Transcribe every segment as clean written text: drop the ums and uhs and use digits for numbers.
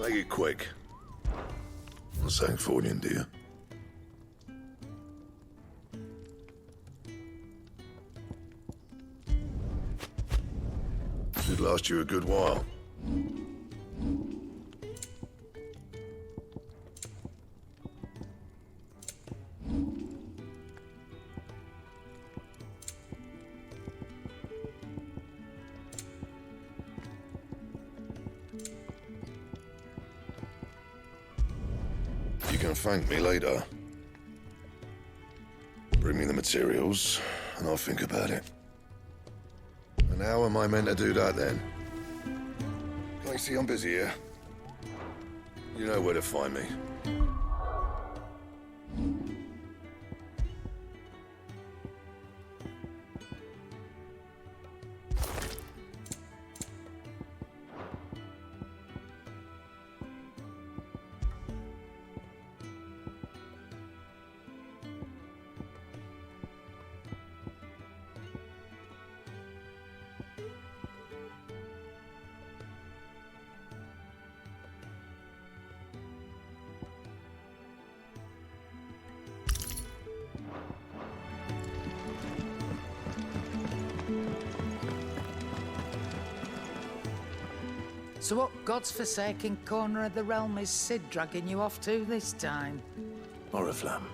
Make it quick. I'm saying for you, dear. Should last you a good while. You can thank me later. Bring me the materials, and I'll think about it. And how am I meant to do that, then? Can't you see I'm busy here? You know where to find me. So what God's forsaken corner of the realm is Sid dragging you off to this time? Oriflamme.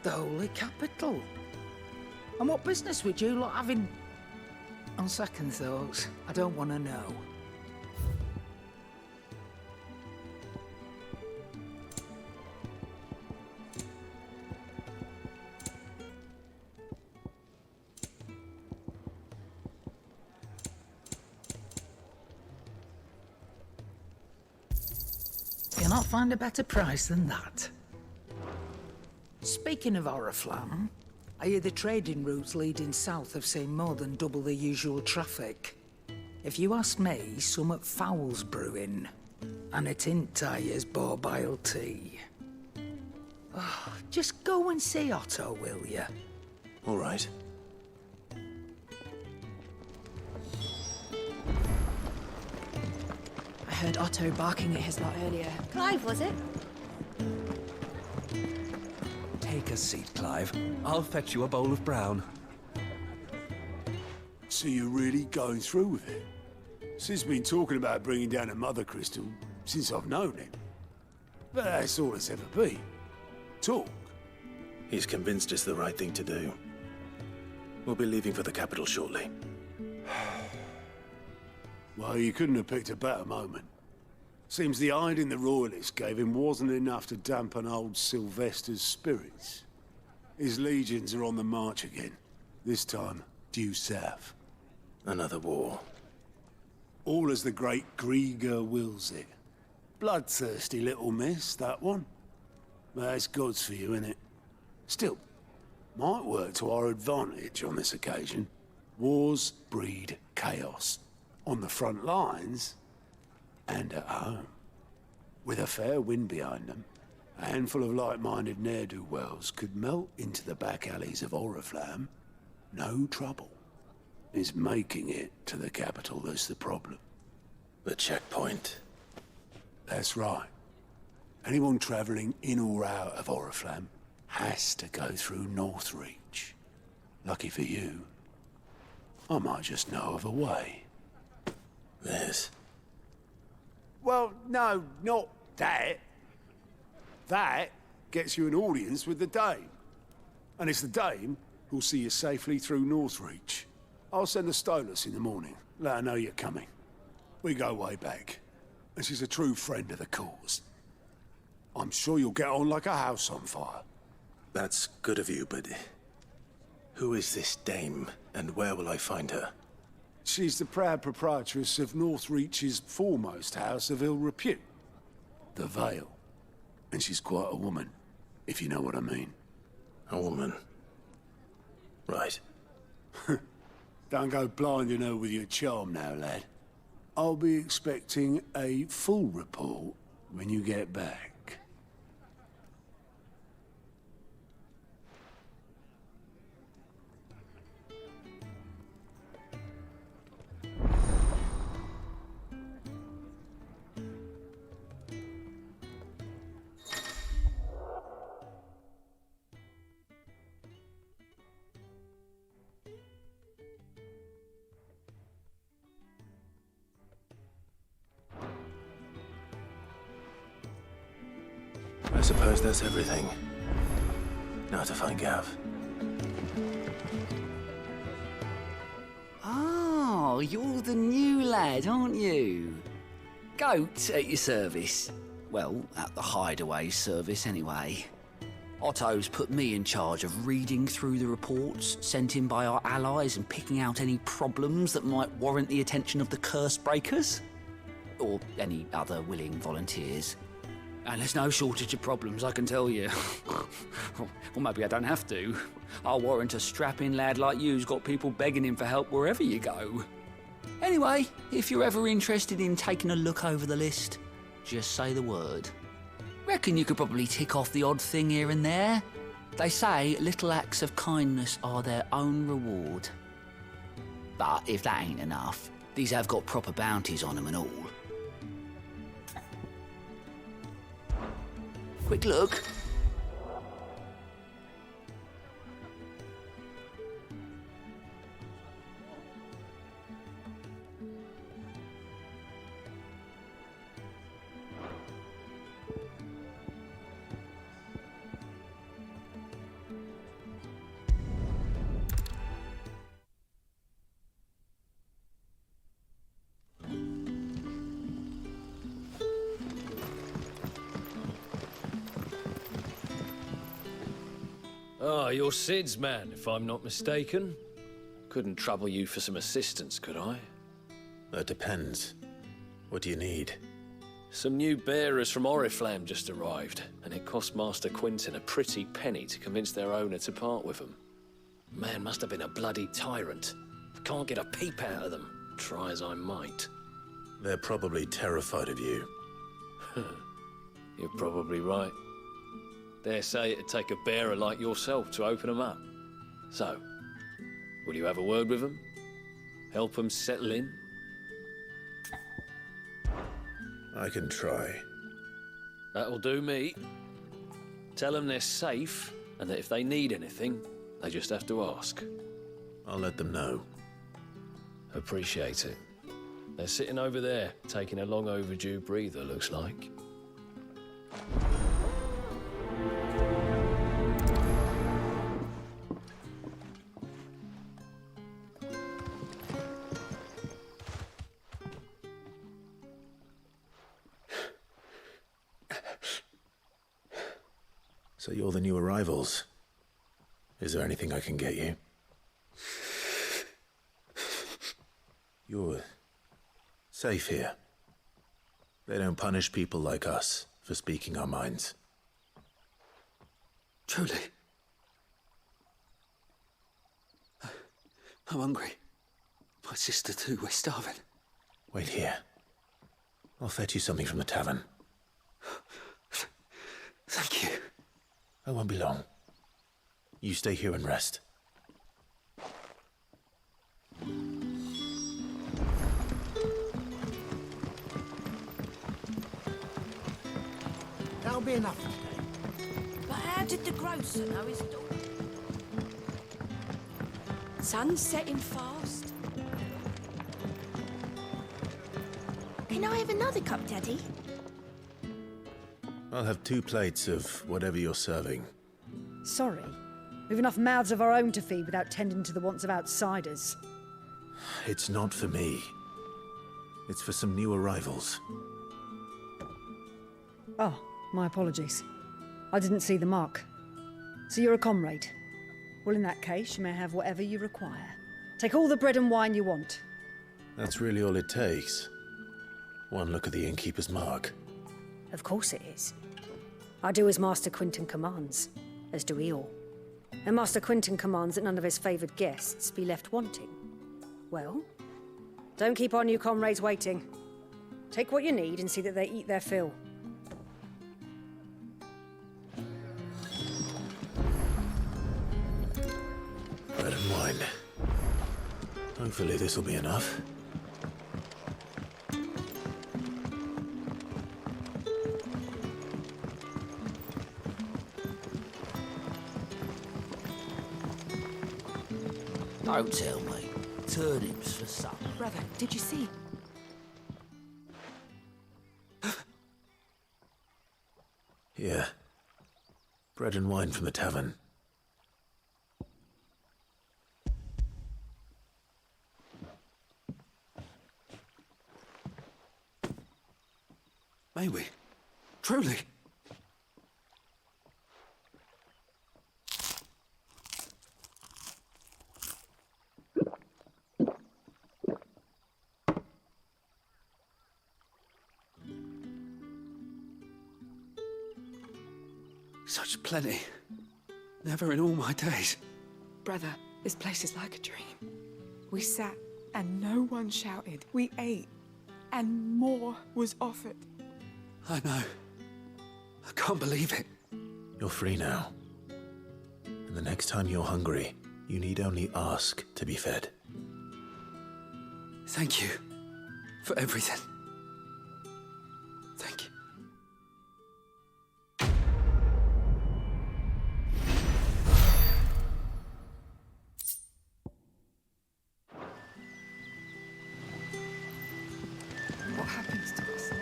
The Holy Capital. And what business would you lot having? On second thoughts, I don't want to know. You'll not find a better price than that. Speaking of Oriflamme, I hear the trading routes leading south have seen more than double the usual traffic. If you ask me, summat foul's brewing. And a tint tires borbile tea. Oh, just go and see Otto, will you? All right. I heard Otto barking at his lot earlier. Clive, was it? Take a seat, Clive. I'll fetch you a bowl of brown. So you're really going through with it? Sid's been talking about bringing down a mother crystal since I've known him. But that's all it's ever been. Talk. He's convinced it's the right thing to do. We'll be leaving for the capital shortly. Well, you couldn't have picked a better moment. Seems the hiding the Royalists gave him wasn't enough to dampen old Sylvester's spirits. His legions are on the march again. This time, due south. Another war. All as the great Grieger wills it. Bloodthirsty little miss, that one. But that's God's for you, innit? Still, might work to our advantage on this occasion. Wars breed chaos. On the front lines, and at home. With a fair wind behind them, a handful of like-minded ne'er-do-wells could melt into the back alleys of Oriflamme. No trouble. It's making it to the capital that's the problem. The checkpoint. That's right. Anyone travelling in or out of Oriflamme has to go through Northreach. Lucky for you, I might just know of a way. This. Well, no, not that. That gets you an audience with the Dame. And it's the Dame who'll see you safely through Northreach. I'll send the Stolas in the morning, let her know you're coming. We go way back, and she's a true friend of the cause. I'm sure you'll get on like a house on fire. That's good of you, but who is this dame, and where will I find her? She's the proud proprietress of Northreach's foremost house of ill repute, the Vale. And she's quite a woman, if you know what I mean. A woman. Right. Don't go blinding her with your charm now, lad. I'll be expecting a full report when you get back. I suppose that's everything. Now to find Gav. Oh, you're the new lad, aren't you? Goat at your service. Well, at the Hideaway service, anyway. Otto's put me in charge of reading through the reports sent in by our allies and picking out any problems that might warrant the attention of the curse breakers. Or any other willing volunteers. And there's no shortage of problems, I can tell you. Or maybe I don't have to. I'll warrant a strapping lad like you's got people begging him for help wherever you go. Anyway, if you're ever interested in taking a look over the list, just say the word. Reckon you could probably tick off the odd thing here and there. They say little acts of kindness are their own reward. But if that ain't enough, these have got proper bounties on them and all. Quick look. Ah, you're Sid's man, if I'm not mistaken. Couldn't trouble you for some assistance, could I? That depends. What do you need? Some new bearers from Oriflamme just arrived, and it cost Master Quinton a pretty penny to convince their owner to part with them. Man must have been a bloody tyrant. Can't get a peep out of them, try as I might. They're probably terrified of you. You're probably right. Dare say it'd take a bearer like yourself to open them up. So, will you have a word with them? Help them settle in? I can try. That'll do me. Tell them they're safe, and that if they need anything, they just have to ask. I'll let them know. Appreciate it. They're sitting over there, taking a long overdue breather, looks like. So you're the new arrivals. Is there anything I can get you? You're safe here. They don't punish people like us for speaking our minds. Truly. I'm hungry. My sister too, we're starving. Wait here. I'll fetch you something from the tavern. Thank you. I won't be long. You stay here and rest. That'll be enough for today. But how did the grocer know his daughter? Sun's setting fast. Can I have another cup, Daddy? I'll have 2 plates of whatever you're serving. Sorry. We've enough mouths of our own to feed without tending to the wants of outsiders. It's not for me. It's for some new arrivals. Oh, my apologies. I didn't see the mark. So you're a comrade. Well, in that case, you may have whatever you require. Take all the bread and wine you want. That's really all it takes. One look at the innkeeper's mark. Of course it is. I do as Master Quinton commands, as do we all. And Master Quinton commands that none of his favoured guests be left wanting. Well, Don't keep our new comrades waiting. Take what you need and see that they eat their fill. Bread and wine. Hopefully this will be enough. Don't tell me. Turnips for supper. Brother, did you see? Yeah. Bread and wine from the tavern. May we? Truly? Such plenty. Never in all my days. Brother, this place is like a dream. We sat and no one shouted. We ate and more was offered. I know. I can't believe it. You're free now. And the next time you're hungry, you need only ask to be fed. Thank you for everything. Thank you. What happens to us now?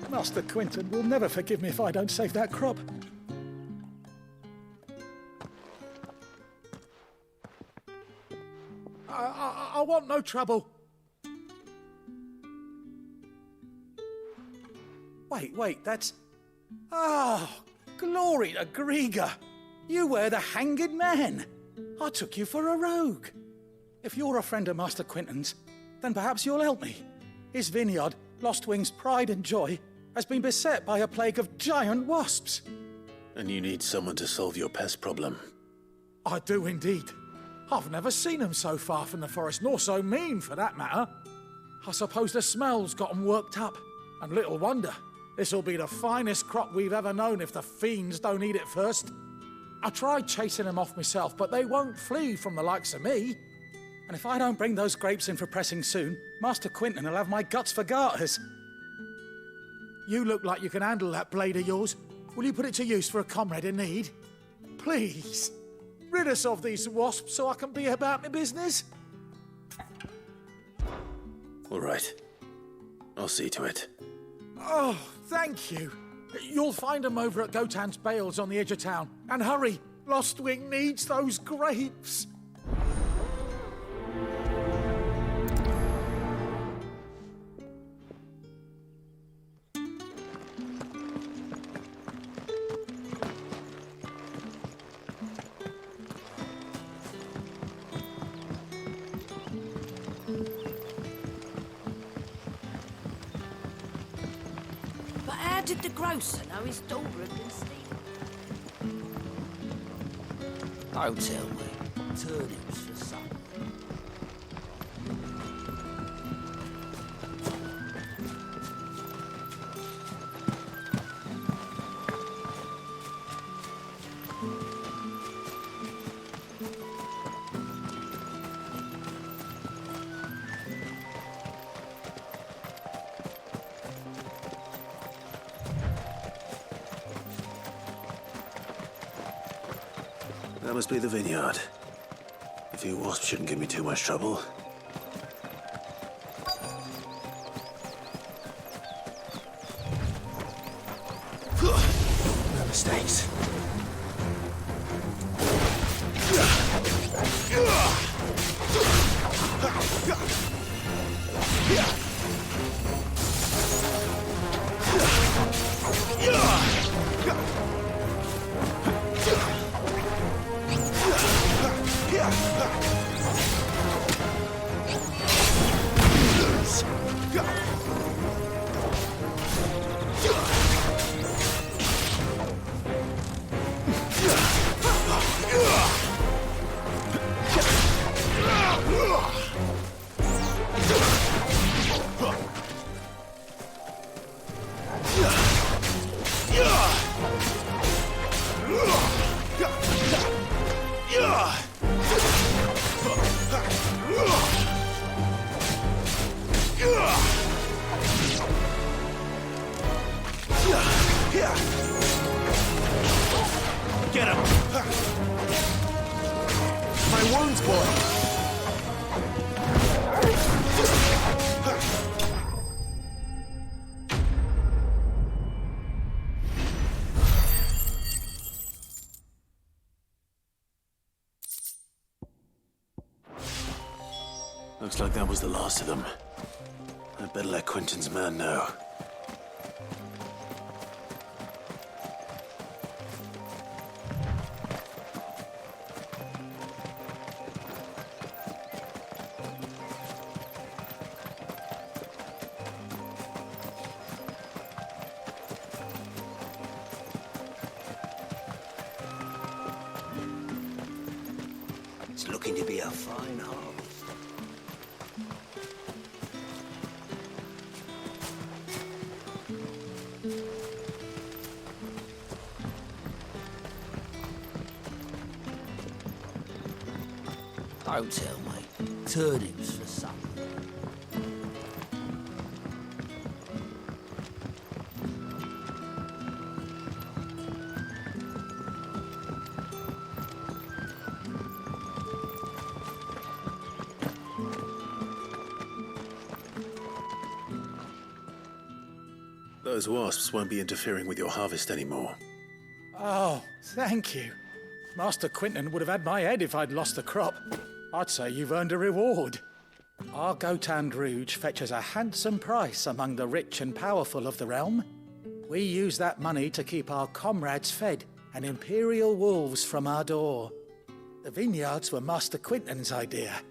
Master Quinton will never forgive me if I don't save that crop. I want no trouble. Wait, that's... Oh, glory to Grieger. You were the hanged man. I took you for a rogue. If you're a friend of Master Quinton's, then perhaps you'll help me. His vineyard, Lostwing's pride and joy, has been beset by a plague of giant wasps. And you need someone to solve your pest problem. I do indeed. I've never seen them so far from the forest, nor so mean, for that matter. I suppose the smell's got them worked up. And little wonder. This'll be the finest crop we've ever known if the fiends don't eat it first. I tried chasing them off myself, but they won't flee from the likes of me. And if I don't bring those grapes in for pressing soon, Master Quinton will have my guts for garters. You look like you can handle that blade of yours. Will you put it to use for a comrade in need? Please. Rid us of these wasps so I can be about my business. All right. I'll see to it. Oh, thank you. You'll find them over at Gotan's Bales on the edge of town. And hurry, Lostwing needs those grapes. But how did the grocer know his daughter had been stealing? Don't tell me. Turnips for supper. That must be the vineyard. A few wasps shouldn't give me too much trouble. No mistakes. Get him! My wounds, boy! Looks like that was the last of them. I'd better let Quentin's man know. It's looking to be a fine harvest. Don't tell me. Turnips for supper. Those wasps won't be interfering with your harvest anymore. Oh, thank you. Master Quentin would have had my head if I'd lost the crop. I'd say you've earned a reward. Our Gotand Rouge fetches a handsome price among the rich and powerful of the realm. We use that money to keep our comrades fed and imperial wolves from our door. The vineyards were Master Quentin's idea.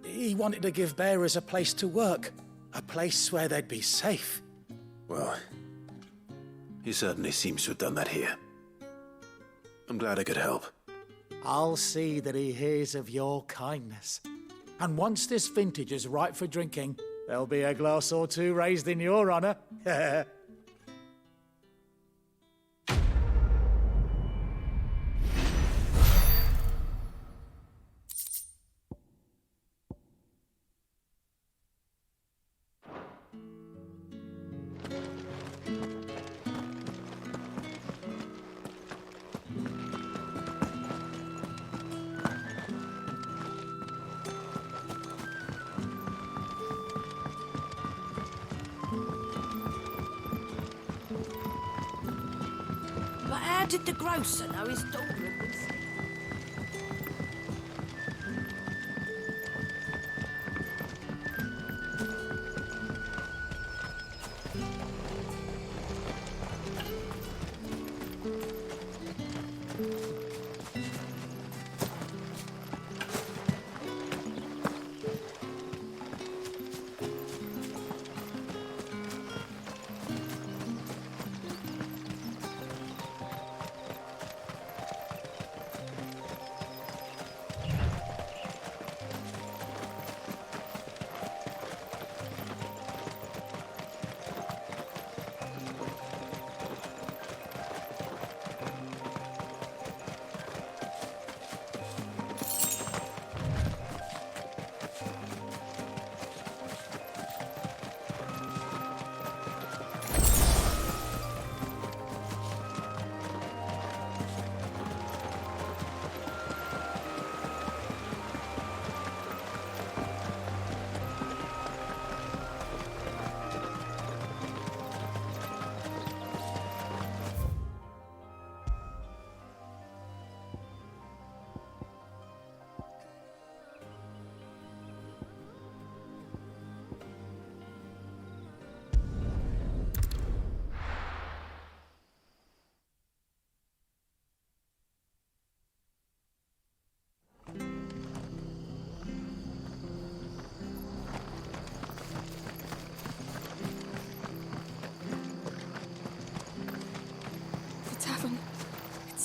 He wanted to give bearers a place to work, a place where they'd be safe. Well, he certainly seems to have done that here. I'm glad I could help. I'll see that he hears of your kindness. And once this vintage is ripe for drinking, there'll be a glass or two raised in your honor. But how did the grocer know his daughter had been stealing?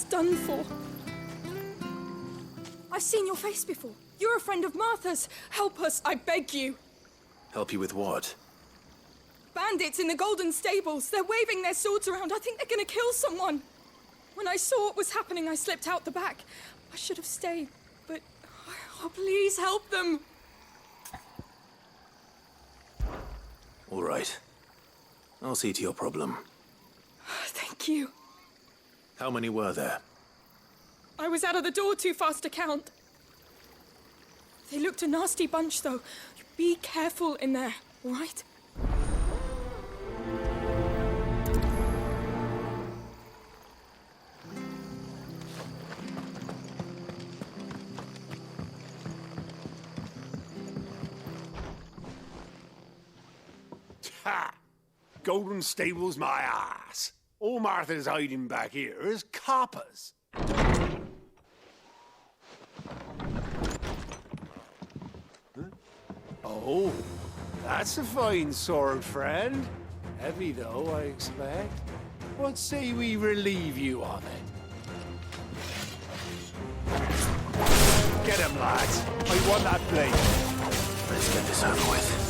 done for. I've seen your face before. You're a friend of Martha's. Help us, I beg you. Help you with what? Bandits in the Golden Stables. They're waving their swords around. I think they're gonna kill someone. When I saw what was happening, I slipped out the back. I should have stayed, but... Oh, please help them. All right. I'll see to your problem. Thank you. How many were there? I was out of the door too fast to count. They looked a nasty bunch, though. Be careful in there, all right? Ha! Golden Stables my ass. All Martha's hiding back here is coppers. Huh? Oh, that's a fine sword, friend. Heavy, though, I expect. What say we relieve you of it? Get him, lads. I want that blade. Let's get this over with.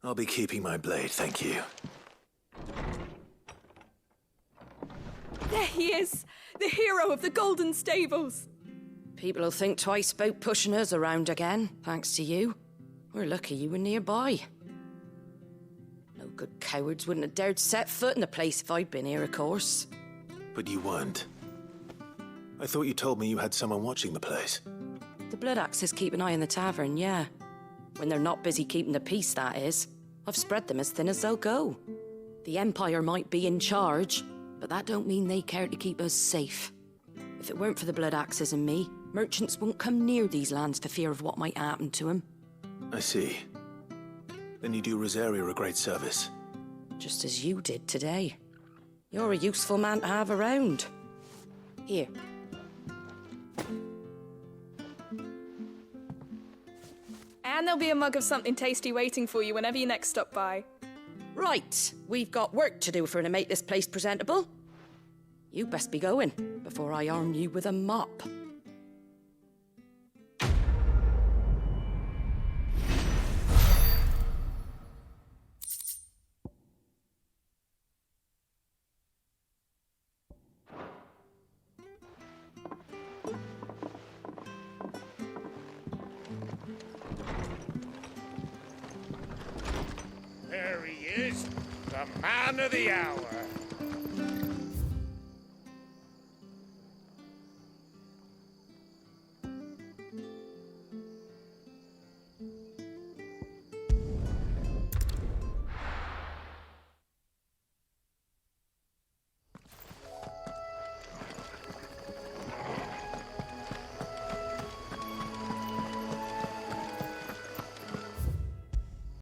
I'll be keeping my blade, thank you. There he is, the hero of the Golden Stables. People'll think twice about pushing us around again, thanks to you. We're lucky you were nearby. No good cowards wouldn't have dared set foot in the place if I'd been here, of course. But you weren't. I thought you told me you had someone watching the place. The Blood Axes keep an eye on the tavern, yeah. When they're not busy keeping the peace, that is. I've spread them as thin as they'll go. The Empire might be in charge, but that don't mean they care to keep us safe. If it weren't for the Blood Axes and me, merchants won't come near these lands for fear of what might happen to them. I see. Then you do Rosaria a great service. Just as you did today. You're a useful man to have around. Here. And there'll be a mug of something tasty waiting for you whenever you next stop by. Right, we've got work to do for to make this place presentable. You best be going, before I arm you with a mop. There he is, the man of the hour.